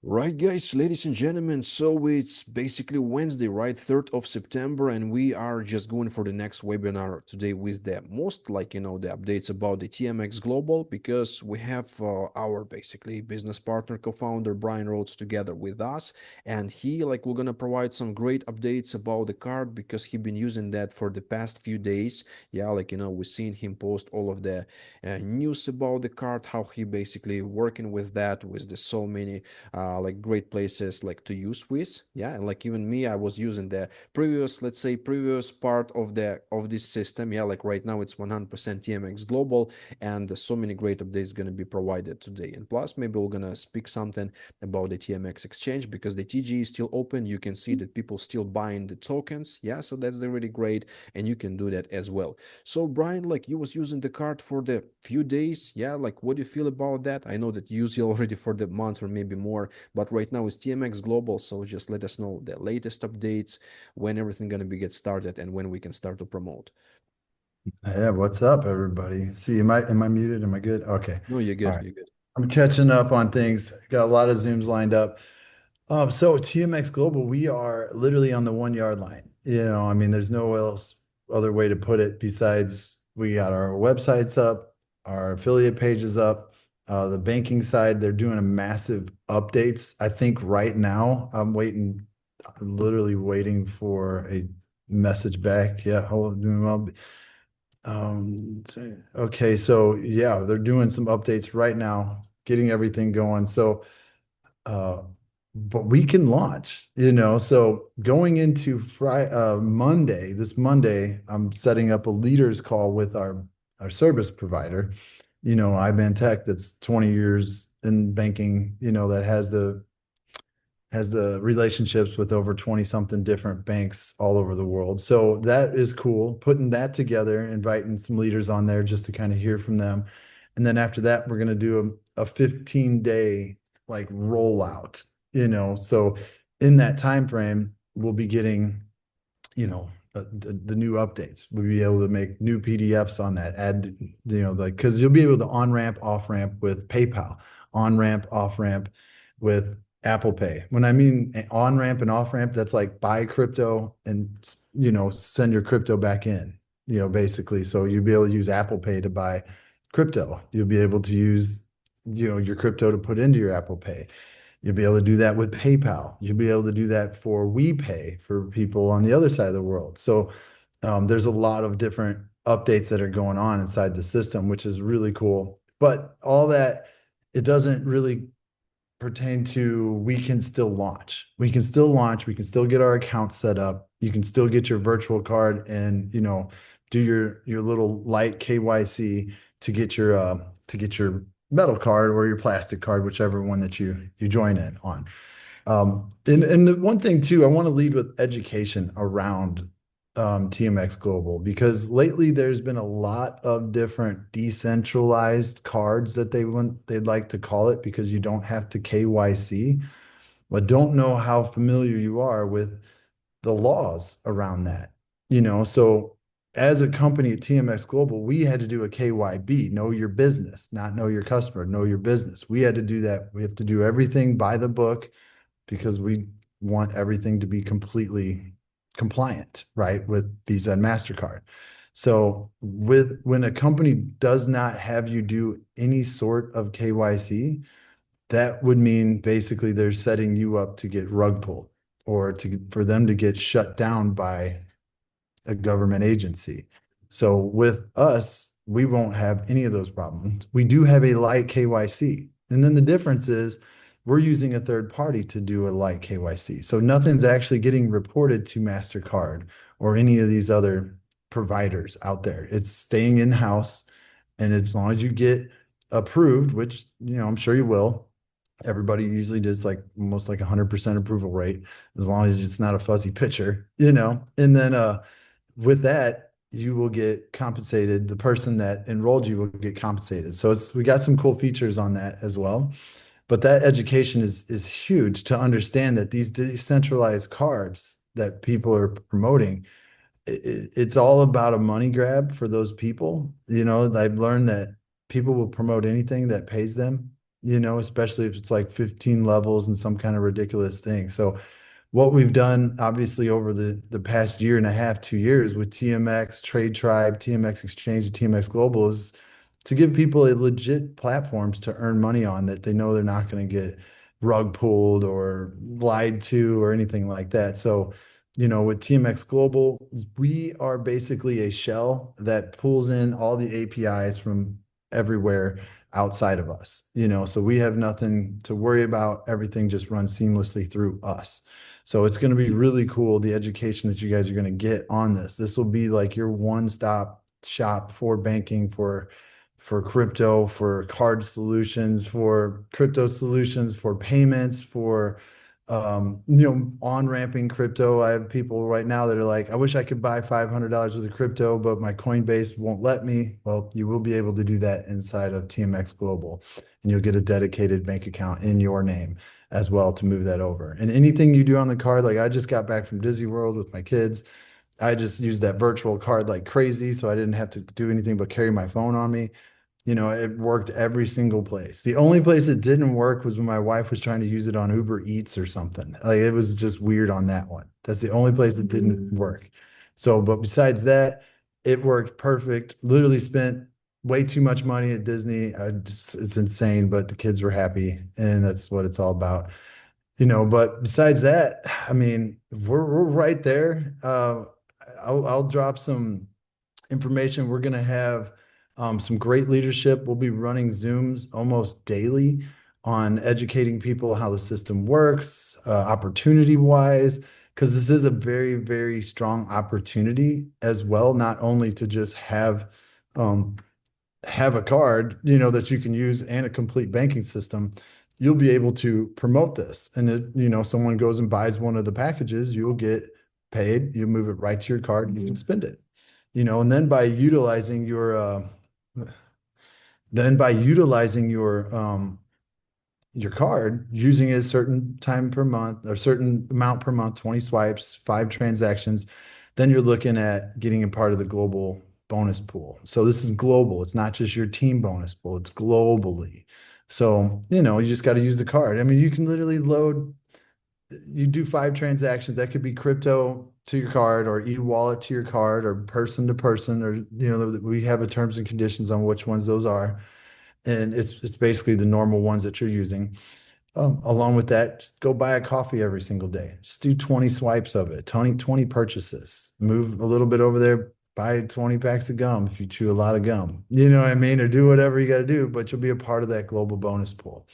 Right, guys, ladies and gentlemen. So it's basically Wednesday, right? 3rd of September, and we are just going for the next webinar today with the most, the updates about the TMX Global, because we have our basically business partner, co-founder Brian Rhodes together with us, and we're gonna provide some great updates about the card because he been using that for the past few days. Yeah, we've seen him post all of the news about the card, how he basically working with that, with the so many like great places like to use with. Yeah, and like even me, I was using the previous, let's say, previous part of the of this system. Yeah, like right now it's 100% TMX global, and so many great updates going to be provided today. And plus maybe we're gonna speak something about the TMX exchange because the TG is still open. You can see that people still buying the tokens. Yeah, so that's really great, and you can do that as well. So Brian, like you was using the card for the few days. Yeah, like what do you feel about that? I know that you use it already for the month or maybe more, but right now it's TMX Global, so just let us know the latest updates, when everything gonna be get started, and when we can start to promote. Yeah, what's up, everybody? See, am I muted? Am I good? Okay. No, you're All good. right. You're good. I'm catching up on things. Got a lot of Zooms lined up. So TMX Global, we are literally on the 1 yard line. I mean, there's no else other way to put it besides we got our websites up, our affiliate pages up, the banking side, they're doing a massive updates. I think right now I'm waiting, literally waiting for a message back. Yeah, hold on. Okay, so yeah, they're doing some updates right now, getting everything going. So, uh, but we can launch, So going into Friday, Monday, this Monday, I'm setting up a leaders call with our service provider, IBAN Tech that's 20 years in banking, that has the relationships with over 20 something different banks all over the world. So that is cool. Putting that together, inviting some leaders on there just to kind of hear from them. And then after that, we're going to do a 15-day like rollout, So in that time frame, we'll be getting, the new updates. We'll be able to make new PDFs on that, add, like, because you'll be able to on ramp, off ramp with PayPal, on ramp, off ramp with Apple Pay. When I mean on ramp and off ramp, that's like buy crypto and send your crypto back in, basically. So you'll be able to use Apple Pay to buy crypto. You'll be able to use, your crypto to put into your Apple Pay. You'll be able to do that with PayPal. You'll be able to do that for WePay for people on the other side of the world. So there's a lot of different updates that are going on inside the system, which is really cool. But all that, it doesn't really pertain to we can still launch. We can still launch. We can still get our account set up. You can still get your virtual card and do your little light KYC to get your metal card or your plastic card, whichever one that you join in on. And the one thing too, I want to lead with education around TMX Global because lately there's been a lot of different decentralized cards that they'd like to call it because you don't have to KYC. But don't know how familiar you are with the laws around that. So as a company at TMX Global, we had to do a KYB, know your business, not know your customer, know your business. We had to do that. We have to do everything by the book because we want everything to be completely compliant, right, with Visa and MasterCard. So when a company does not have you do any sort of KYC, that would mean basically they're setting you up to get rug pulled or for them to get shut down by a government agency. So with us, we won't have any of those problems. We do have a light KYC. And then the difference is we're using a third party to do a light KYC. So nothing's actually getting reported to MasterCard or any of these other providers out there. It's staying in-house. And as long as you get approved, which, I'm sure you will, everybody usually does like almost like 100% approval rate, as long as it's not a fuzzy picture, and then with that, you will get compensated. The person that enrolled you will get compensated. So we got some cool features on that as well. But that education is huge to understand that these decentralized cards that people are promoting, it's all about a money grab for those people. I've learned that people will promote anything that pays them especially if it's like 15 levels and some kind of ridiculous thing. So what we've done, obviously, over the past year and a half, 2 years with TMX, Trade Tribe, TMX Exchange, and TMX Global is to give people a legit platforms to earn money on that they know they're not going to get rug pulled or lied to or anything like that. So, with TMX Global, we are basically a shell that pulls in all the APIs from everywhere outside of us, so we have nothing to worry about. Everything just runs seamlessly through us. So it's going to be really cool, the education that you guys are going to get on this. This will be like your one-stop shop for banking, for crypto, for card solutions, for crypto solutions, for payments, for on-ramping crypto. I have people right now that are like, I wish I could buy $500 worth of crypto, but my Coinbase won't let me. Well, you will be able to do that inside of TMX Global, and you'll get a dedicated bank account in your name as well to move that over. And anything you do on the card, like I just got back from Disney World with my kids. I just used that virtual card like crazy, so I didn't have to do anything but carry my phone on me. It worked every single place. The only place it didn't work was when my wife was trying to use it on Uber Eats or something. Like it was just weird on that one. That's the only place it didn't work. So, but besides that, it worked perfect. Literally spent way too much money at Disney. It's insane, but the kids were happy, and that's what it's all about. But besides that, I mean, we're right there. I'll drop some information. We're going to have some great leadership. We'll be running Zooms almost daily on educating people how the system works, opportunity wise, because this is a very, very strong opportunity as well, not only to just um, have a card, that you can use and a complete banking system. You'll be able to promote this. And someone goes and buys one of the packages, you'll get paid, you move it right to your card, and you can spend it. And then by utilizing your card, using it a certain time per month or certain amount per month, 20 swipes, 5 transactions, then you're looking at getting a part of the global bonus pool. So this is global. It's not just your team bonus pool, it's globally. So, you just got to use the card. I mean, you can literally you do 5 transactions. That could be crypto to your card or e-wallet to your card or person to person, or, we have a terms and conditions on which ones those are. And it's basically the normal ones that you're using. Along with that, just go buy a coffee every single day. Just do 20 swipes of it, 20 purchases. Move a little bit over there, buy 20 packs of gum if you chew a lot of gum. You know what I mean? Or do whatever you got to do, but you'll be a part of that global bonus pool.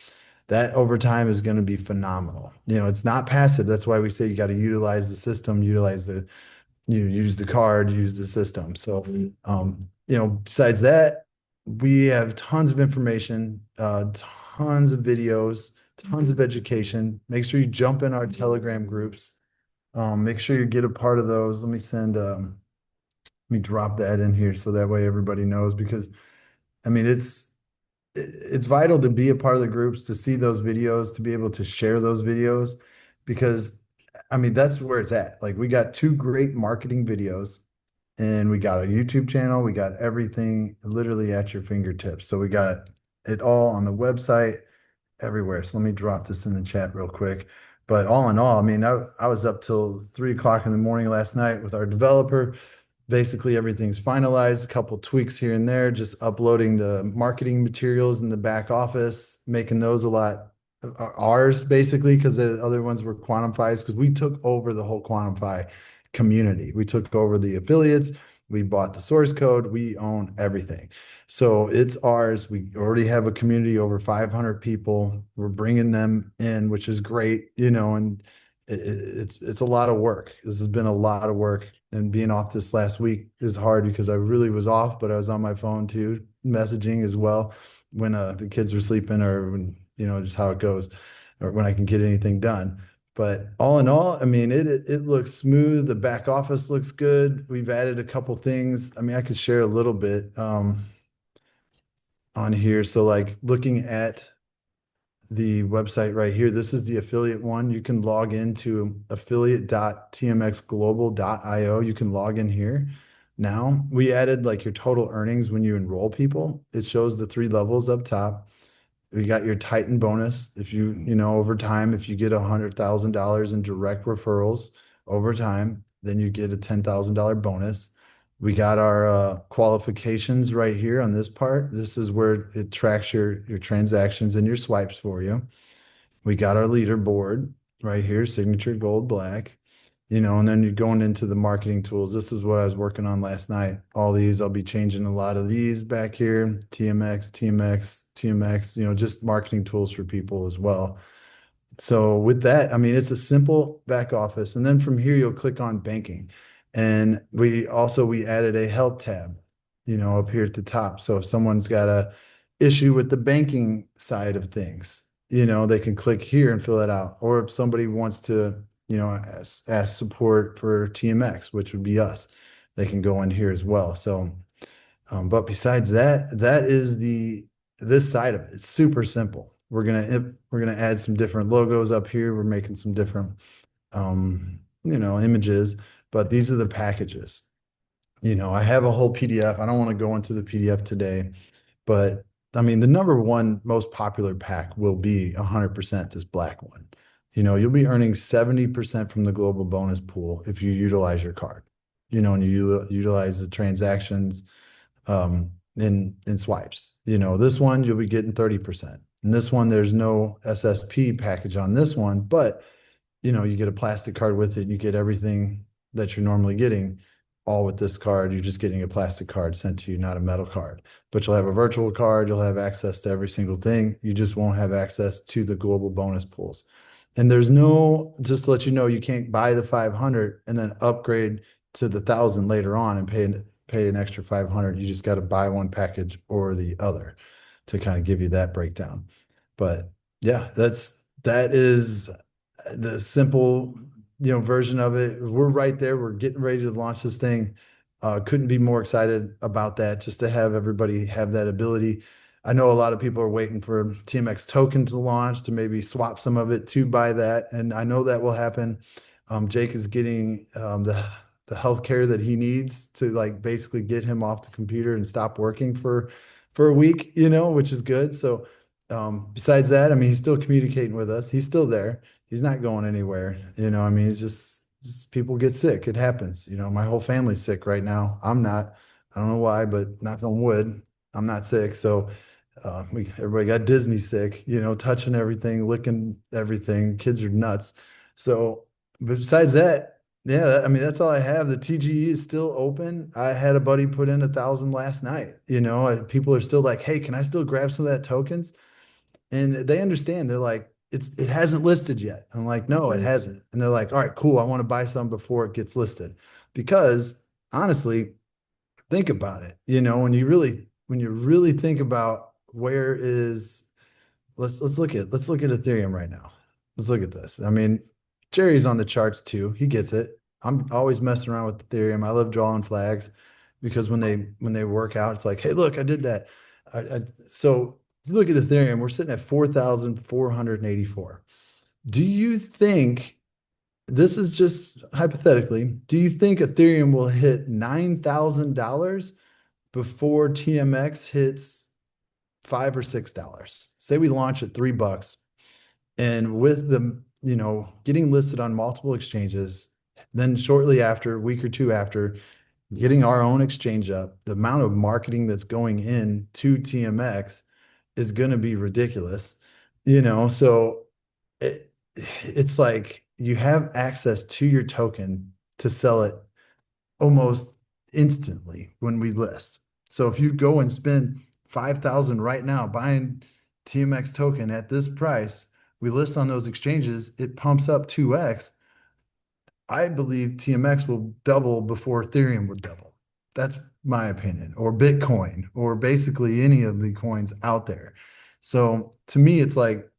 That over time is going to be phenomenal. It's not passive. That's why we say you got to utilize the system, use the card, use the system. So, besides that, we have tons of information, tons of videos, tons of education. Make sure you jump in our Telegram groups. Make sure you get a part of those. Let me drop that in here so that way everybody knows, because I mean, it's vital to be a part of the groups, to see those videos, to be able to share those videos, because I mean, that's where it's at. Like we got 2 great marketing videos, and we got a YouTube channel. We got everything literally at your fingertips. So we got it all on the website everywhere. So let me drop this in the chat real quick. But all in all, I mean, I was up till 3 o'clock in the morning last night with our developer. Basically, everything's finalized, a couple tweaks here and there, just uploading the marketing materials in the back office, making those a lot ours, basically, because the other ones were Quantumfi's, because we took over the whole Quantumfi community. We took over the affiliates, we bought the source code, we own everything. So it's ours. We already have a community over 500 people. We're bringing them in, which is great, and it's a lot of work. This has been a lot of work, and being off this last week is hard because I really was off, but I was on my phone too, messaging as well when the kids were sleeping, or when, just how it goes, or when I can get anything done. But all in all, I mean, it looks smooth. The back office looks good. We've added a couple things. I mean, I could share a little bit on here. So like looking at the website right here, this is the affiliate one. You can log into affiliate.tmxglobal.io. You can log in here. Now we added like your total earnings when you enroll people. It shows the 3 levels up top. We got your Titan bonus. If over time, if you get $100,000 in direct referrals over time, then you get a $10,000 bonus. We got our qualifications right here on this part. This is where it tracks your transactions and your swipes for you. We got our leaderboard right here, signature gold, black, and then you're going into the marketing tools. This is what I was working on last night. All these, I'll be changing a lot of these back here, TMX, TMX, TMX, just marketing tools for people as well. So with that, I mean, it's a simple back office. And then from here, you'll click on banking. And we added a help tab, up here at the top. So if someone's got a issue with the banking side of things, they can click here and fill it out. Or if somebody wants to, ask support for TMX, which would be us, they can go in here as well. So, but besides that, that is this side of it. It's super simple. We're gonna add some different logos up here. We're making some different images, but these are the packages. I have a whole PDF. I don't want to go into the PDF today, but I mean the number one most popular pack will be 100% this black one. You'll be earning 70% from the global bonus pool if you utilize your card. And you utilize the transactions in swipes. This one you'll be getting 30%. And this one, there's no SSP package on this one, but you get a plastic card with it. You get everything that you're normally getting all with this card. You're just getting a plastic card sent to you, not a metal card. But you'll have a virtual card. You'll have access to every single thing. You just won't have access to the global bonus pools. And just to let you know, you can't buy the 500 and then upgrade to the 1,000 later on and pay an extra 500. You just got to buy one package or the other to kind of give you that breakdown. But yeah, that is the simple, version of it. We're right there. We're getting ready to launch this thing. Couldn't be more excited about that, just to have everybody have that ability. I know a lot of people are waiting for TMX token to launch to maybe swap some of it to buy that, and I know that will happen. Jake is getting the healthcare that he needs to like basically get him off the computer and stop working for a week, which is good. So besides that, I mean, he's still communicating with us. He's still there. He's not going anywhere. I mean, it's just people get sick. It happens. My whole family's sick right now. I'm not. I don't know why, but knock on wood, I'm not sick. So everybody got Disney sick, touching everything, licking everything. Kids are nuts. So besides that, yeah, I mean, that's all I have. The TGE is still open. I had a buddy put in 1,000 last night. People are still like, hey, can I still grab some of that tokens? And they understand. They're like, it hasn't listed yet. I'm like, no, it hasn't. And they're like, all right, cool. I want to buy some before it gets listed. Because honestly, think about it. When you really think about where is let's look at Ethereum right now. Let's look at this. I mean, Jerry's on the charts too. He gets it. I'm always messing around with Ethereum. I love drawing flags because when they work out, it's like, hey, look, I did that. So if you look at Ethereum, we're sitting at 4,484. Do you think this is just hypothetically, do you think Ethereum will hit $9,000 before TMX hits $5 or $6? Say we launch at $3, and with the getting listed on multiple exchanges, then shortly after, a week or two after, getting our own exchange up, the amount of marketing that's going in to TMX is going to be ridiculous. So it's like you have access to your token to sell it almost instantly when we list. So if you go and spend 5,000 right now buying TMX token at this price, we list on those exchanges, it pumps up 2x. I believe TMX will double before Ethereum would double. That's my opinion, or Bitcoin, or basically any of the coins out there. So to me, it's like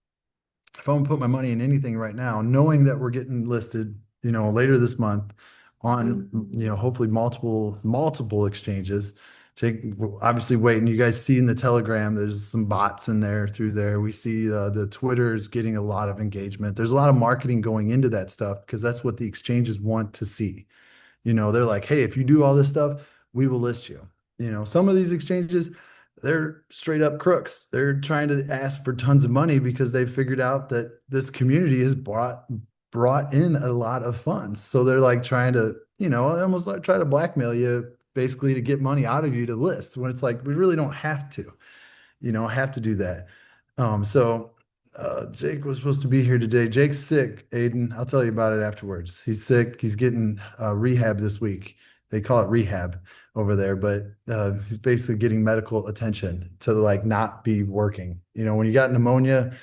if I'm gonna put my money in anything right now, knowing that we're getting listed, later this month on, hopefully multiple exchanges. Jake, obviously waiting. You guys see in the Telegram, there's some bots in there through there. We see the Twitter is getting a lot of engagement. There's a lot of marketing going into that stuff because that's what the exchanges want to see. They're like, hey, if you do all this stuff, we will list you. Some of these exchanges, they're straight up crooks. They're trying to ask for tons of money because they figured out that this community has brought in a lot of funds. So they're like trying to, almost like try to blackmail you basically to get money out of you to list when it's like we really don't have to, have to do that. So Jake was supposed to be here today. Jake's sick, Aiden. I'll tell you about it afterwards. He's sick. He's getting rehab this week. They call it rehab over there, but he's basically getting medical attention to like not be working. When you got pneumonia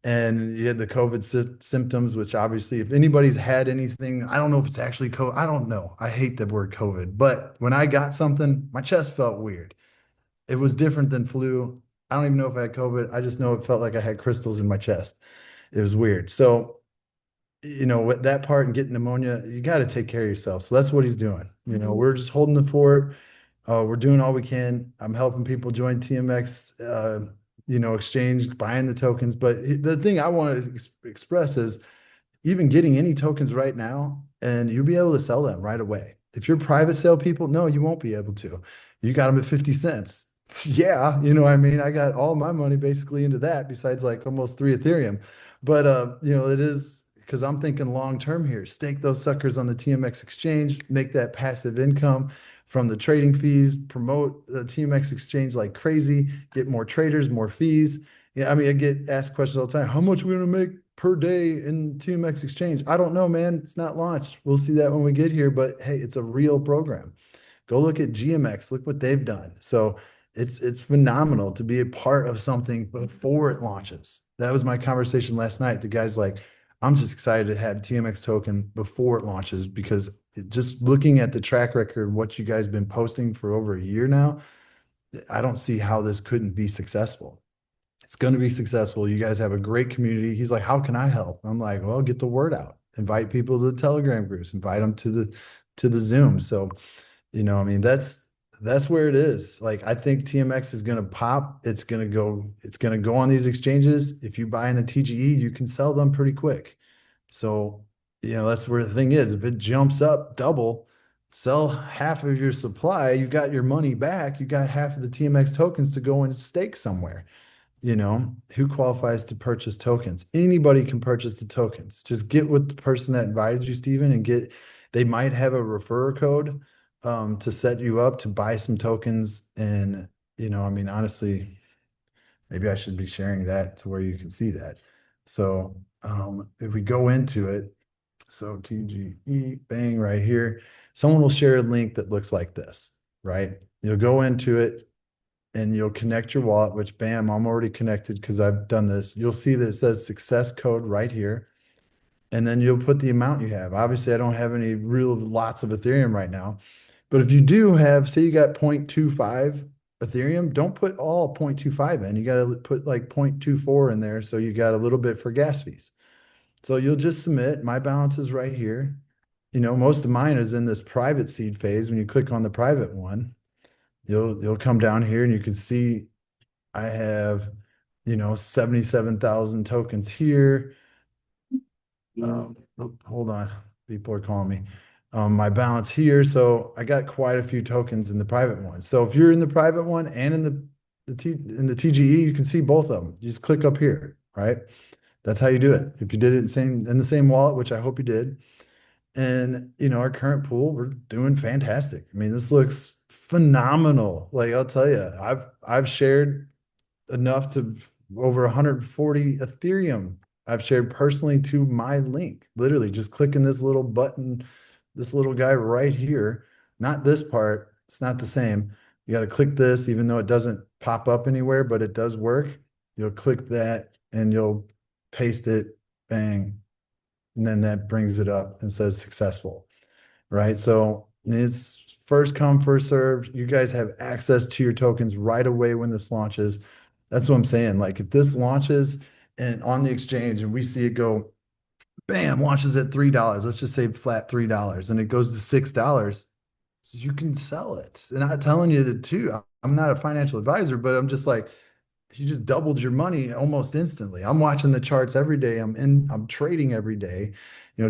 and you had the COVID symptoms, which obviously, if anybody's had anything, I don't know if it's actually COVID. I don't know. I hate the word COVID, but when I got something, my chest felt weird. It was different than flu. I don't even know if I had COVID. I just know it felt like I had crystals in my chest. It was weird. So, with that part and getting pneumonia, you got to take care of yourself. So that's what he's doing. We're just holding the fort. We're doing all we can. I'm helping people join TMX, exchange, buying the tokens. But the thing I want to express is even getting any tokens right now, and you'll be able to sell them right away. If you're private sale people, no, you won't be able to. You got them at 50 cents. Yeah, what I mean? I got all my money basically into that besides like almost 3 Ethereum. But it is because I'm thinking long term here. Stake those suckers on the TMX exchange, make that passive income from the trading fees, promote the TMX exchange like crazy, get more traders, more fees. Yeah, I mean, I get asked questions all the time. How much are we gonna make per day in TMX exchange? I don't know, man. It's not launched. We'll see that when we get here. But hey, it's a real program. Go look at GMX. Look what they've done. So it's phenomenal to be a part of something before it launches. That was my conversation last night. The guy's like, I'm just excited to have TMX token before it launches because just looking at the track record, what you guys been posting for over a year now, I don't see how this couldn't be successful. It's going to be successful. You guys have a great community. He's like, how can I help? I'm like, well, get the word out. Invite people to the Telegram groups. Invite them to the Zoom. So, I mean, that's where it is. Like, I think TMX is going to pop. It's going to go on these exchanges. If you buy in the TGE, you can sell them pretty quick. So, that's where the thing is. If it jumps up double, sell half of your supply, you got your money back. You got half of the TMX tokens to go and stake somewhere. Who qualifies to purchase tokens? Anybody can purchase the tokens. Just get with the person that invited you, Stephen, and they might have a referrer code to set you up to buy some tokens. And, I mean, honestly, maybe I should be sharing that to where you can see that. So if we go into it, so TGE, bang, right here, someone will share a link that looks like this, right? You'll go into it and you'll connect your wallet, which bam, I'm already connected because I've done this. You'll see that it says success code right here. And then you'll put the amount you have. Obviously, I don't have any real lots of Ethereum right now. But if you do have, say you got 0.25 Ethereum, don't put all 0.25 in. You got to put like 0.24 in there. So you got a little bit for gas fees. So you'll just submit. My balance is right here. Most of mine is in this private seed phase. When you click on the private one, you'll come down here and you can see I have, 77,000 tokens here. Hold on. People are calling me. My balance here. So I got quite a few tokens in the private one. So if you're in the private one and in the TGE, you can see both of them. You just click up here, right? That's how you do it. If you did it in the same wallet, which I hope you did. And our current pool, we're doing fantastic. I mean, this looks phenomenal. Like I'll tell you, I've shared enough to over 140 Ethereum I've shared personally to my link. Literally just clicking this little button, this little guy right here. Not this part. It's not the same. You got to click this, even though it doesn't pop up anywhere, but it does work. You'll click that and you'll paste it, bang. And then that brings it up and says successful, right? So it's first come, first served. You guys have access to your tokens right away when this launches. That's what I'm saying. Like if this launches and on the exchange and we see it go, bam, launches at $3. Let's just say flat $3 and it goes to $6. So you can sell it. And I'm telling you to too. I'm not a financial advisor, but I'm just like, you just doubled your money almost instantly. I'm watching the charts every day. I'm trading every day.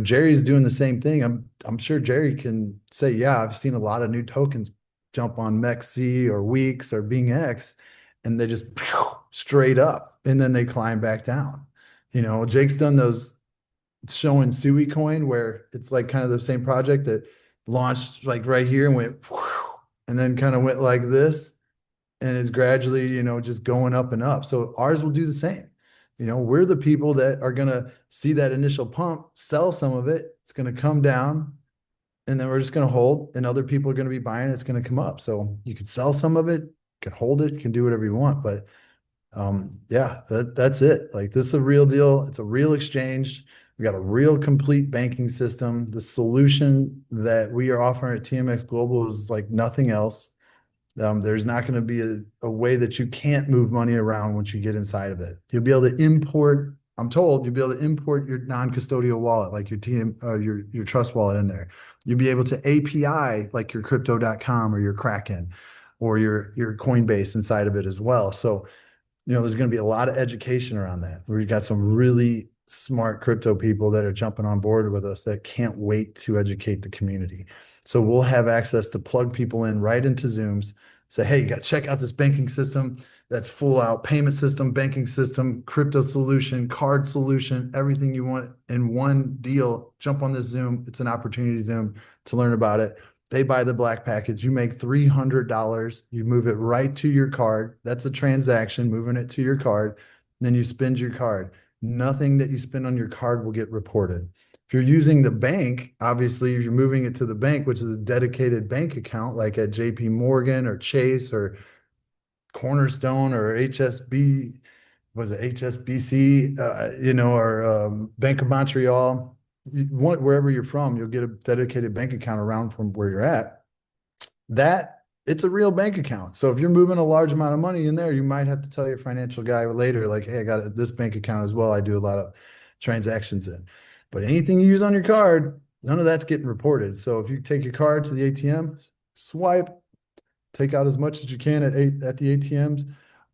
Jerry's doing the same thing. I'm sure Jerry can say, yeah, I've seen a lot of new tokens jump on MEXC or Weeks or Being X. and they just straight up and then they climb back down. Jake's done those showing Sui coin where it's like kind of the same project that launched like right here and went and then kind of went like this and is gradually, just going up and up. So ours will do the same. We're the people that are going to see that initial pump, sell some of it. It's going to come down and then we're just going to hold and other people are going to be buying. It's going to come up. So you could sell some of it, you can hold it, you can do whatever you want. But yeah, that's it. Like this is a real deal. It's a real exchange. We got a real complete banking system. The solution that we are offering at TMX Global is like nothing else. There's not going to be a way that you can't move money around once you get inside of it. You'll be able to import, I'm told you'll be able to import your non-custodial wallet, like your your trust wallet in there. You'll be able to API like your crypto.com or your Kraken or your Coinbase inside of it as well. So there's going to be a lot of education around that. We've got some really smart crypto people that are jumping on board with us that can't wait to educate the community. So we'll have access to plug people in right into Zooms, say, hey, you got to check out this banking system that's full out payment system, banking system, crypto solution, card solution, everything you want in one deal. Jump on this Zoom. It's an opportunity Zoom to learn about it. They buy the black package. You make $300. You move it right to your card. That's a transaction, moving it to your card. Then you spend your card. Nothing that you spend on your card will get reported. If you're using the bank, obviously you're moving it to the bank, which is a dedicated bank account like at JP Morgan or Chase or Cornerstone or HSB, was it HSBC, or Bank of Montreal. Wherever you're from, you'll get a dedicated bank account around from where you're at. That it's a real bank account. So if you're moving a large amount of money in there, you might have to tell your financial guy later, like, hey, I got this bank account as well. I do a lot of transactions in. But anything you use on your card, none of that's getting reported. So if you take your card to the ATM, swipe, take out as much as you can at the ATMs.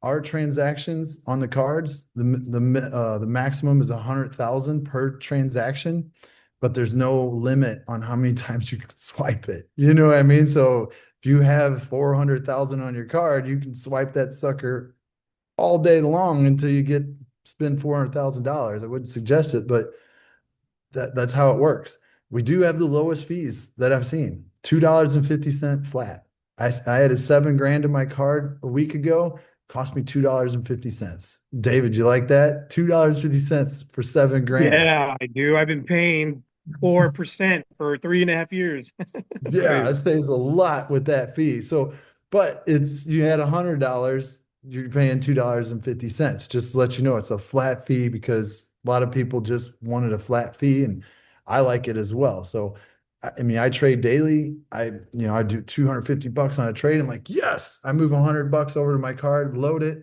Our transactions on the cards, the maximum is 100,000 per transaction, but there's no limit on how many times you can swipe it. You know what I mean? So if you have 400,000 on your card, you can swipe that sucker all day long until you spend $400,000. I wouldn't suggest it, but that's how it works. We do have the lowest fees that I've seen, $2.50 flat. I had a $7,000 in my card a week ago, cost me $2.50. David, you like that? $2.50 for $7,000. Yeah, I do. I've been paying 4% for 3.5 years. That's Yeah, crazy. it saves a lot with that fee. So, but you had $100, you're paying $2.50. Just to let you know, it's a flat fee because a lot of people just wanted a flat fee, and I like it as well. So, I mean, I trade daily. I do $250 on a trade. I'm like, yes, I move $100 over to my card, load it,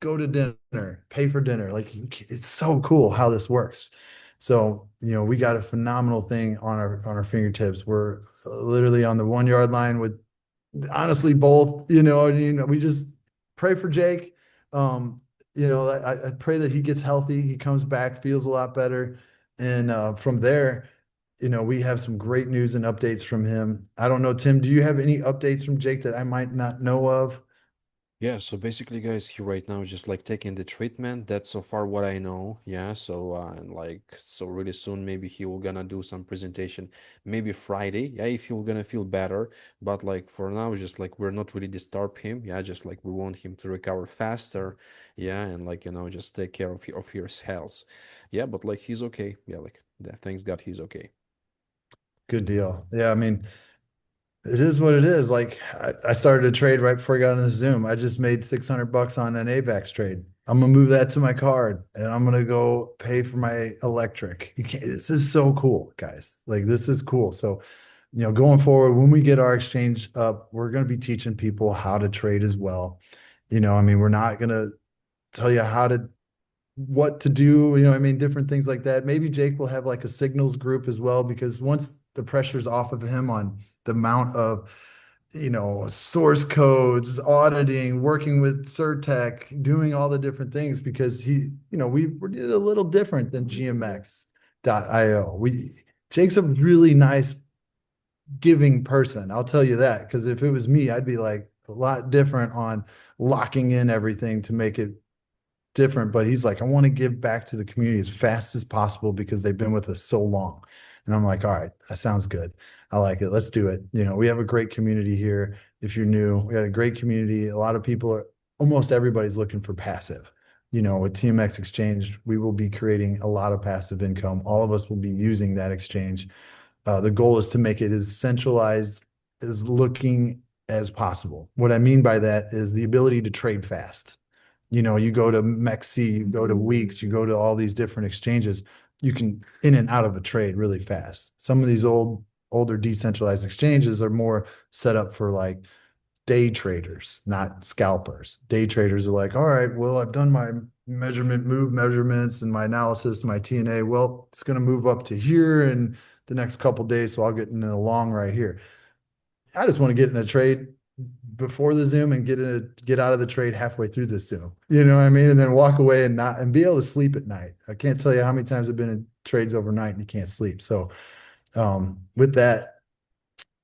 go to dinner, pay for dinner. Like it's so cool how this works. So, we got a phenomenal thing on our fingertips. We're literally on the 1 yard line with honestly both, we just pray for Jake. I pray that he gets healthy, he comes back, feels a lot better. And from there, we have some great news and updates from him. I don't know, Tim, do you have any updates from Jake that I might not know of? Yeah, so basically, guys, he right now is just like taking the treatment. That's so far what I know. Yeah, so and like so really soon maybe he will gonna do some presentation, maybe Friday. Yeah, if he'll gonna feel better. But like for now, just like we're not really disturb him. Yeah, just like we want him to recover faster. Yeah, and like just take care of his health. Yeah, but like he's okay. Yeah, like yeah, thanks God he's okay. Good deal. Yeah, I mean, it is what it is. Like I started a trade right before I got on the Zoom. I just made $600 on an AVAX trade. I'm gonna move that to my card and I'm gonna go pay for my electric. This is so cool, guys. Like this is cool. So, going forward, when we get our exchange up, we're gonna be teaching people how to trade as well. I mean, we're not gonna tell you what to do, I mean, different things like that. Maybe Jake will have like a signals group as well, because once the pressure's off of him on the amount of, source codes, auditing, working with Certec, doing all the different things, because we did a little different than GMX.io. Jake's a really nice giving person. I'll tell you that, because if it was me, I'd be like a lot different on locking in everything to make it different, but he's like, I want to give back to the community as fast as possible because they've been with us so long. And I'm like, all right, that sounds good. I like it. Let's do it. We have a great community here. If you're new, we got a great community. A lot of people are, almost everybody's looking for passive. With TMX Exchange, we will be creating a lot of passive income. All of us will be using that exchange. The goal is to make it as centralized as looking as possible. What I mean by that is the ability to trade fast. You go to MEXC, you go to Weeks, you go to all these different exchanges, you can in and out of a trade really fast. Some of these older decentralized exchanges are more set up for like day traders, not scalpers. Day traders are like, all right, well, I've done my move measurements and my analysis, my TNA. Well, it's going to move up to here in the next couple days, so I'll get in a long right here. I just want to get in a trade before the Zoom and get out of the trade halfway through the Zoom. You know what I mean? And then walk away and be able to sleep at night. I can't tell you how many times I've been in trades overnight and you can't sleep. So with that,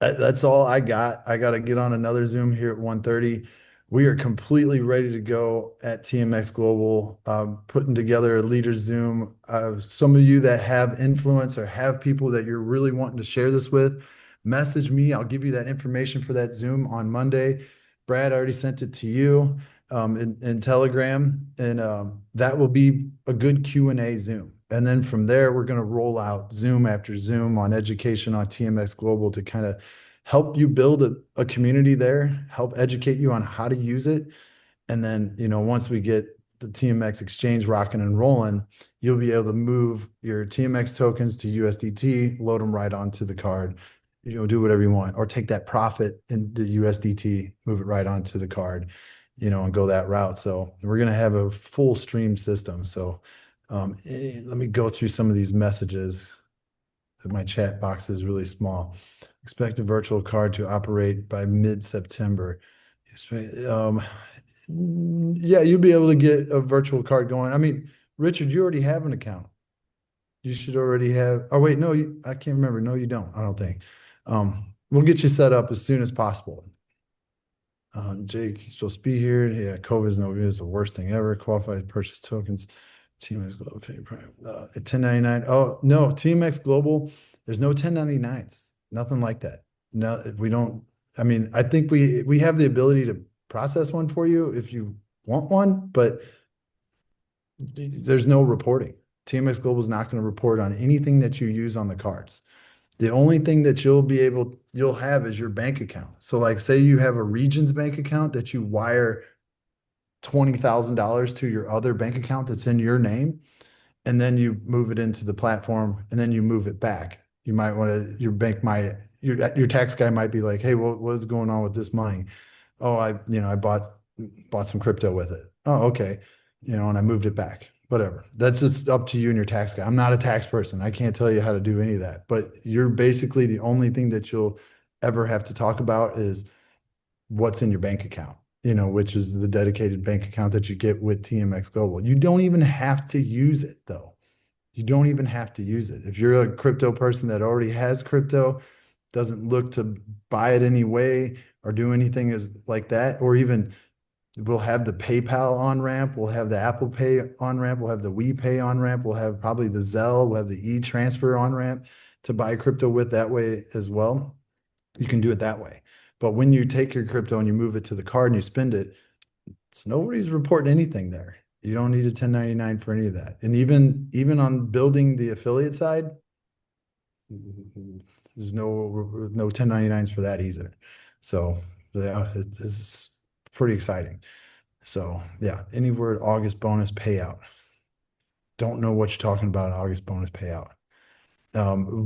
that's all I got. I got to get on another Zoom here at 1:30. We are completely ready to go at TMX Global, putting together a leader Zoom. Some of you that have influence or have people that you're really wanting to share this with, message me. I'll give you that information for that Zoom on Monday. Brad, I already sent it to you in Telegram, and that will be a good Q&A Zoom. And then from there, we're going to roll out Zoom after Zoom on education on TMX Global to kind of help you build a community there, help educate you on how to use it. And then, once we get the TMX exchange rocking and rolling, you'll be able to move your TMX tokens to USDT, load them right onto the card, do whatever you want, or take that profit in the USDT, move it right onto the card, and go that route. So we're going to have a full stream system. So let me go through some of these messages. My chat box is really small. Expect a virtual card to operate by mid-September. Yeah, you'll be able to get a virtual card going. I mean, Richard, you already have an account. You should already have. Oh, wait, no, I can't remember. No, you don't. I don't think. We'll get you set up as soon as possible. Jake, you're supposed to be here. Yeah, COVID is no good. It's the worst thing ever. Qualified purchase tokens. TMX Global Prime. 1099. Oh, no, TMX Global, there's no 1099s. Nothing like that. No, we don't. I mean, I think we have the ability to process one for you if you want one, but there's no reporting. TMX Global is not going to report on anything that you use on the cards. The only thing that you'll have is your bank account. So like say you have a Regions bank account that you wire $20,000 to your other bank account that's in your name, and then you move it into the platform and then you move it back. You might want to, your tax guy might be like, hey, what is going on with this money? Oh, I bought some crypto with it. Oh, okay. And I moved it back. Whatever. That's just up to you and your tax guy. I'm not a tax person. I can't tell you how to do any of that. But you're basically the only thing that you'll ever have to talk about is what's in your bank account, which is the dedicated bank account that you get with TMX Global. You don't even have to use it though. You don't even have to use it. If you're a crypto person that already has crypto, doesn't look to buy it anyway or do anything like that, or even we'll have the PayPal on ramp, we'll have the Apple Pay on ramp, we'll have the WePay on ramp, we'll have probably the Zelle, we'll have the e-transfer on ramp to buy crypto with that way as well. You can do it that way. But when you take your crypto and you move it to the card and you spend it, nobody's reporting anything there. You don't need a 1099 for any of that. And even on building the affiliate side, there's no 1099s for that either. So yeah, it's pretty exciting. So yeah, any word August bonus payout. Don't know what you're talking about, an August bonus payout.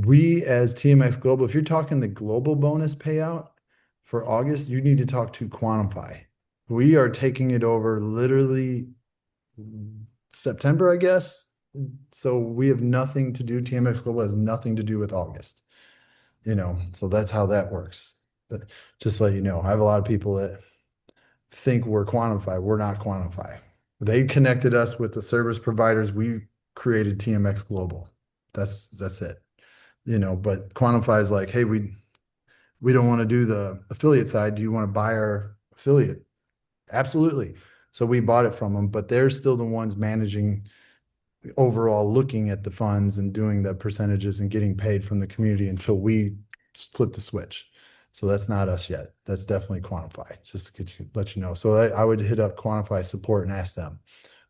We as TMX Global, if you're talking the global bonus payout for August, you need to talk to Quantify. We are taking it over literally September, I guess. So we have nothing to do. TMX Global has nothing to do with August. So that's how that works. Just to let you know, I have a lot of people that think we're Quantify. We're not Quantify. They connected us with the service providers. We created TMX Global. That's it. But Quantify is like, hey, we don't want to do the affiliate side. Do you want to buy our affiliate Absolutely. So we bought it from them, but they're still the ones managing overall, looking at the funds and doing the percentages and getting paid from the community until we flip the switch. So that's not us yet. That's definitely Quantify, just to let you know. So I would hit up Quantify support and ask them.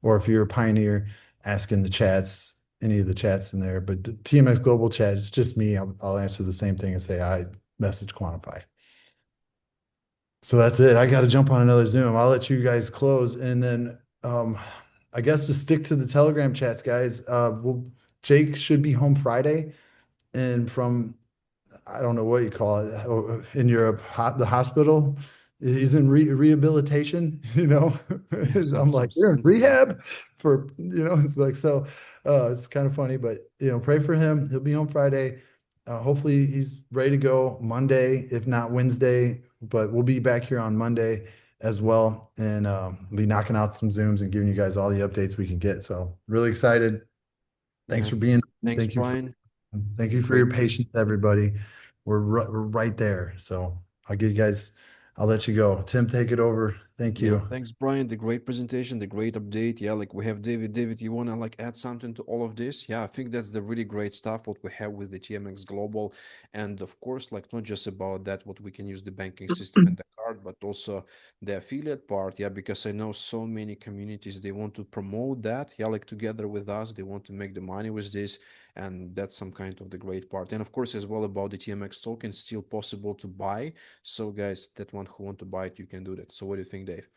Or if you're a pioneer, ask in the chats, any of the chats in there. But the TMX Global chat, it's just me. I'll answer the same thing and say I message Quantify. So that's it. I got to jump on another Zoom. I'll let you guys close, and then I guess just stick to the Telegram chats, guys. Jake should be home Friday, and from I don't know what you call it in Europe, the hospital. He's in rehabilitation, you know. Yeah, I'm like, you're in something like that. rehab for, you know, it's like, so it's kind of funny, but, you know, pray for him. He'll be home Friday. Hopefully he's ready to go Monday, if not Wednesday, but we'll be back here on Monday as well. And be knocking out some Zooms and giving you guys all the updates we can get. So really excited. Thanks Yeah. for being, Thanks, Brian. thank you for Great. your patience, everybody. We're right there. So I'll give you guys, I'll let you go. Tim, take it over. Thank Yeah, you. thanks, Brian. The great presentation, the great update. Yeah, like we have David. David, you wanna like add something to all of this? Yeah, I think that's the really great stuff what we have with the TMX Global, and of course, like not just about that, what we can use the banking system and the card, but also the affiliate part. Yeah, because I know so many communities they want to promote that. Yeah, like together with us, they want to make the money with this, and that's some kind of the great part. And of course, as well about the TMX token, still possible to buy. So, guys, that one who want to buy it, you can do that. So, what do you think, Dave?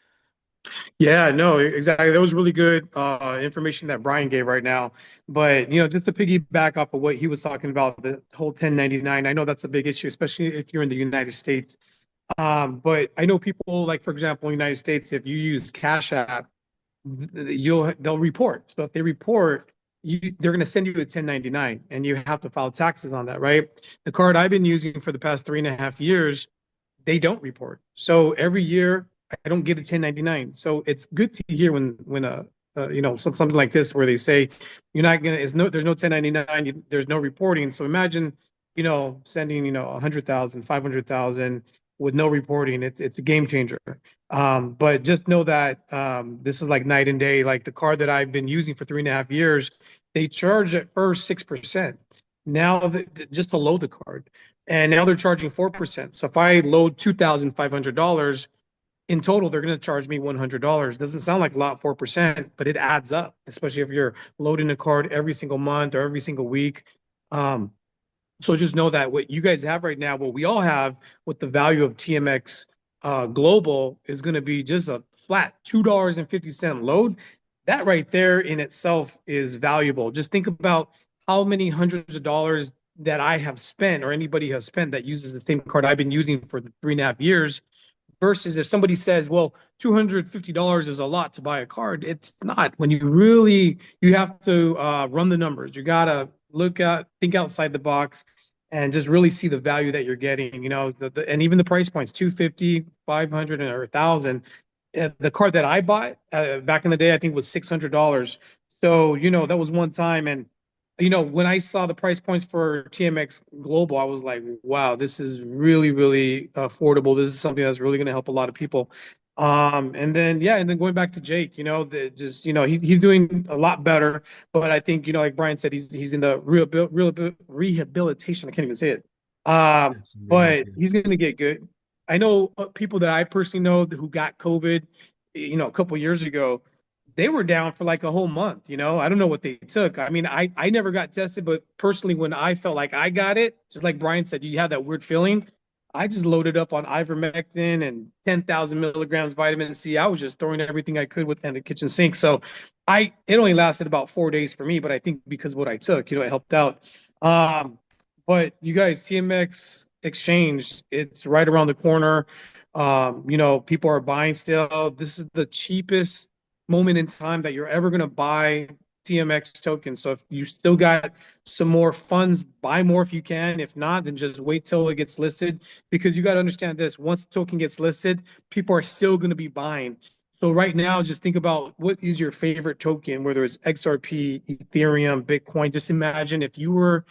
Yeah, no, exactly. That was really good information that Brian gave right now. But just to piggyback off of what he was talking about, the whole 1099, I know that's a big issue, especially if you're in the United States. But I know people like, for example, in the United States, if you use Cash App, they'll report. So if they report, they're going to send you a 1099, and you have to file taxes on that, right? The card I've been using for the past 3.5 years, they don't report. So every year I don't get a 1099. So it's good to hear when something like this where they say you're not gonna there's no 1099, there's no reporting. So imagine sending 100,000, 500,000 with no reporting. It's a game changer. But just know that this is like night and day. Like the card that I've been using for 3.5 years, they charge at first 6%. Now just to load the card, and now they're charging 4%. So if I load $2,500 in total, they're going to charge me $100. Doesn't sound like a lot, 4%, but it adds up, especially if you're loading a card every single month or every single week. Um, so just know that what you guys have right now, what we all have with the value of TMX Global is going to be just a flat $2.50 load. That right there in itself is valuable. Just think about how many hundreds of dollars that I have spent or anybody has spent that uses the same card I've been using for 3.5 years versus if somebody says, well, $250 is a lot to buy a card. It's not. When you have to run the numbers. You got to think outside the box and just really see the value that you're getting, and even the price points, 250, 500, or 1,000. The card that I bought back in the day, I think was $600. So, that was one time. And when I saw the price points for TMX Global, I was like, wow, this is really, really affordable. This is something that's really going to help a lot of people. And then going back to Jake, he's doing a lot better. But I think, like Brian said, he's in the rehabilitation. I can't even say it. Yes, rehab, But yeah. he's going to get good. I know people that I personally know who got COVID, a couple years ago, they were down for like a whole month. I don't know what they took. I mean, I never got tested, but personally, when I felt like I got it, just like Brian said, you have that weird feeling. I just loaded up on ivermectin and 10,000 milligrams vitamin C. I was just throwing everything I could within the kitchen sink. So it only lasted about 4 days for me, but I think because of what I took, it helped out. But you guys, TMX exchange, it's right around the corner. People are buying still. This is the cheapest moment in time that you're ever going to buy TMX tokens. So if you still got some more funds, buy more if you can. If not, then just wait till it gets listed, because you got to understand this. Once the token gets listed, people are still going to be buying. So right now, just think about what is your favorite token, whether it's XRP, Ethereum, Bitcoin. Just imagine if you were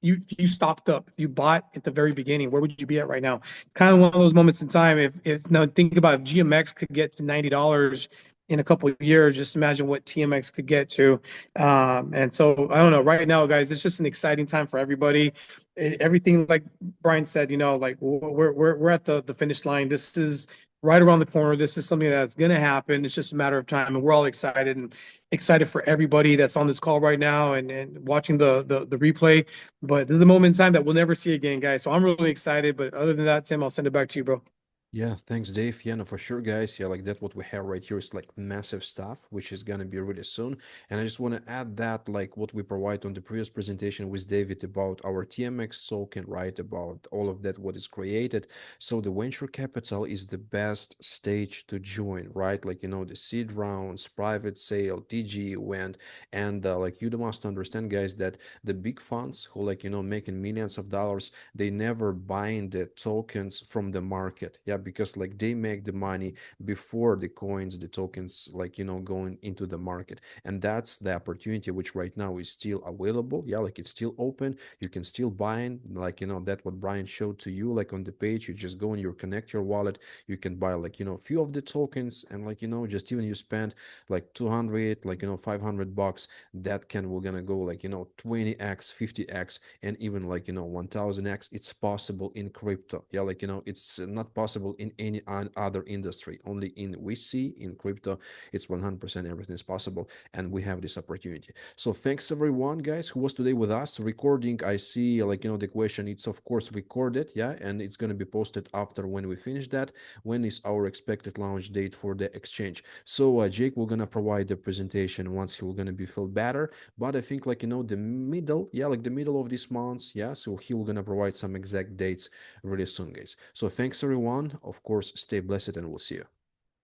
you stocked up, if you bought at the very beginning, where would you be at right now? Kind of one of those moments in time. If now think about if GMX could get to $90 in a couple of years, just imagine what TMX could get to. And so I don't know. Right now, guys, it's just an exciting time for everybody. Everything, like Brian said, like we're at the finish line. This is right around the corner. This is something that's going to happen. It's just a matter of time, and we're all excited and excited for everybody that's on this call right now and watching the replay. But this is a moment in time that we'll never see again, guys. So I'm really excited. But other than that, Tim, I'll send it back to you, bro. Yeah, thanks, Dave. Yeah, no, for sure, guys. Yeah, like that, what we have right here is like massive stuff, which is gonna be really soon. And I just want to add that, like what we provide on the previous presentation with David about our TMX token, right? About all of that, what is created. So the venture capital is the best stage to join, right? Like, the seed rounds, private sale, TG event, and like you must understand, guys, that the big funds who like, making millions of dollars, they never buying the tokens from the market. Yeah, because like they make the money before the coins, the tokens, like going into the market. And that's the opportunity which right now is still available. Yeah, like it's still open. You can still buy in, like that what Brian showed to you, like on the page. You just go and you connect your wallet. You can buy like a few of the tokens, and like just even you spend like 200, like $500, that can we're gonna go like 20x, 50x, and even like 1000x. It's possible in crypto. Yeah, like it's not possible in any other industry. Only in VC, in crypto, it's 100% everything is possible, and we have this opportunity. So thanks everyone, guys, who was today with us. Recording, I see like the question, it's of course recorded, yeah, and it's going to be posted after when we finish that. When is our expected launch date for the exchange? So Jake will gonna provide the presentation once he will gonna be feel better, but I think like the middle, yeah, like the middle of this month, yeah, so he will gonna provide some exact dates really soon, guys. So thanks everyone. Of course, stay blessed, and we'll see you.